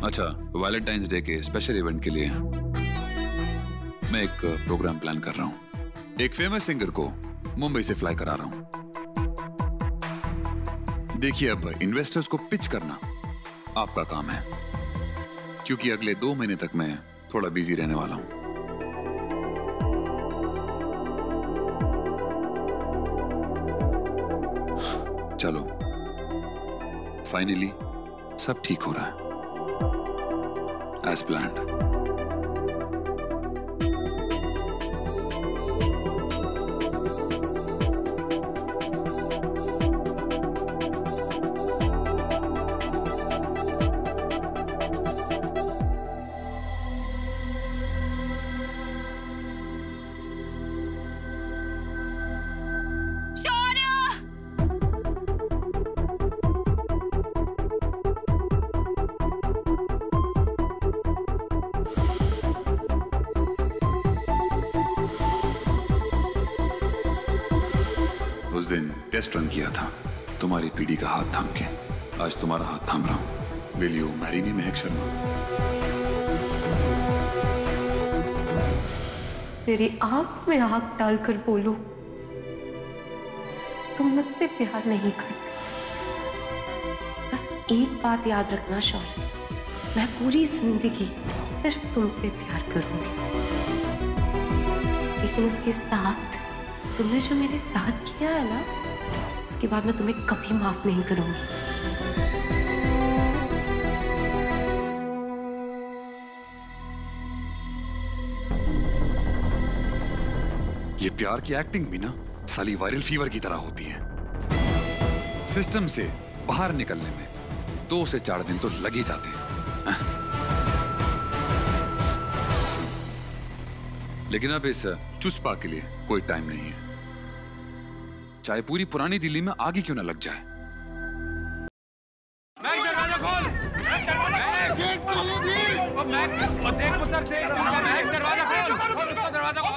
अच्छा, Valentine's day के special event के लिए मैं एक प्रोग्राम प्लान कर रहा हूँ। एक फेमस सिंगर को मुंबई से फ्लाई करा रहा हूँ। देखिए, अब इन्वेस्टर्स को पिच करना आपका काम है, क्योंकि अगले 2 महीने तक मैं थोड़ा बिजी रहने वाला हूँ। चलो, फाइनली सब ठीक हो रहा है एज प्लान्ड। उस दिन टेस्ट रन किया था तुम्हारी पीढ़ी का हाथ थाम के। आज तुम्हारा हाथ थाम रहा हूं। विल यू मैरी मी महक शर्मा? मेरी आंख में आंख डालकर बोलो, तुम मुझसे प्यार नहीं करते। बस एक बात याद रखना शौर्य, मैं पूरी जिंदगी सिर्फ तुमसे प्यार करूंगी, लेकिन उसके साथ तुमने जो मेरे साथ किया है ना, उसके बाद मैं तुम्हें कभी माफ नहीं करूंगी। ये प्यार की एक्टिंग भी ना साली वायरल फीवर की तरह होती है। सिस्टम से बाहर निकलने में 2 से 4 दिन तो लग ही जाते हैं। लेकिन अब इस चुस्पा के लिए कोई टाइम नहीं है, चाहे पूरी पुरानी दिल्ली में आग ही क्यों ना लग जाए। मैक, दरवाजा खोल। गेट खोलो जी। मैक, देख उधर से। मैक, दरवाजा खोल। दरवाजा खोल।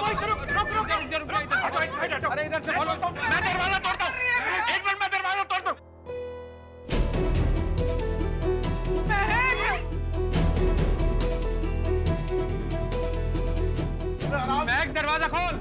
अरे इधर से खोलो। मैं दरवाजा तोड़ता हूँ। एक मिनट, मैं दरवाजा तोड़ता हूँ। मैक, दरवाजा खोल।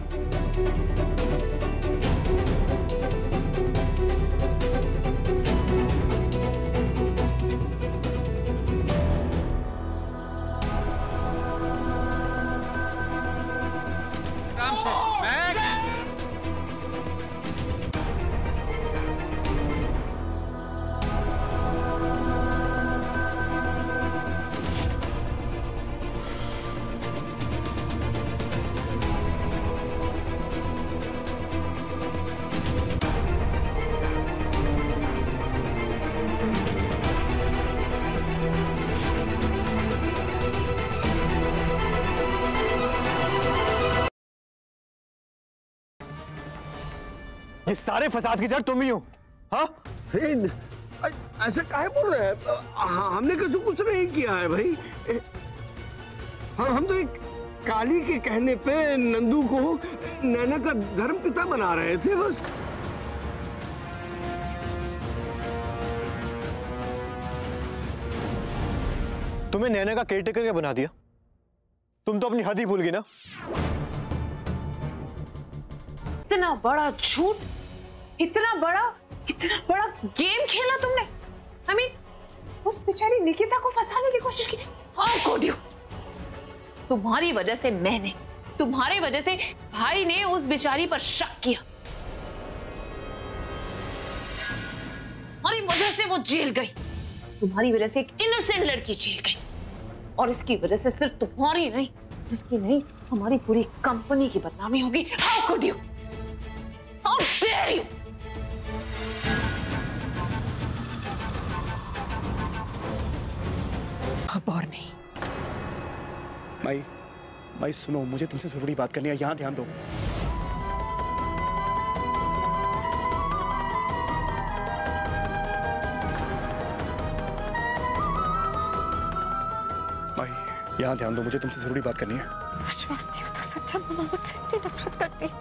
ये सारे फसाद की जड़ तुम ही हो। हाँ, ऐसा काहे बोल रहे हैं? हमने कुछ नहीं किया है भाई। हम तो एक काली के कहने पे नंदू को नैना का धर्म पिता बना रहे थे बस। तुम्हें नैना का केयरटेकर क्या बना दिया? तुम तो अपनी हद ही भूल गई ना। इतना बड़ा झूठ, इतना बड़ा गेम खेला तुमने। I mean, उस बेचारी निकिता को फंसाने की कोशिश की। How could you? तुम्हारी वजह से मैंने, तुम्हारी वजह से भाई ने उस बेचारी पर शक किया। तुम्हारी वजह से वो जेल गई, तुम्हारी वजह से एक इनोसेंट लड़की जेल गई, और इसकी वजह से सिर्फ तुम्हारी नहीं, उसकी नहीं, हमारी पूरी कंपनी की बदनामी होगी। How could you? How dare you? अब और नहीं। माई सुनो, मुझे तुमसे जरूरी बात करनी है, यहां ध्यान दो। माई, यहां ध्यान दो, मुझे तुमसे जरूरी बात करनी है। विश्वास नहीं होता सत्या, मम्मा मुझसे इतनी नफरत करती है।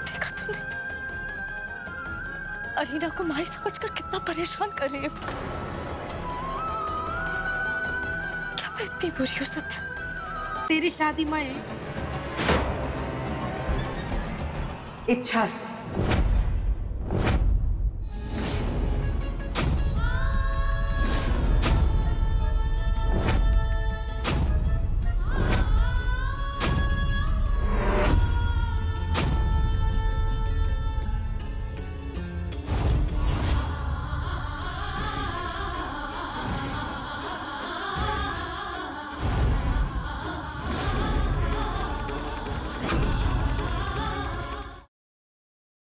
देखा तुमने अरीना को माई समझकर कितना परेशान कर रही है। मैं इतनी बुरी हूँ सत्यम। तेरी शादी मैं इच्छा से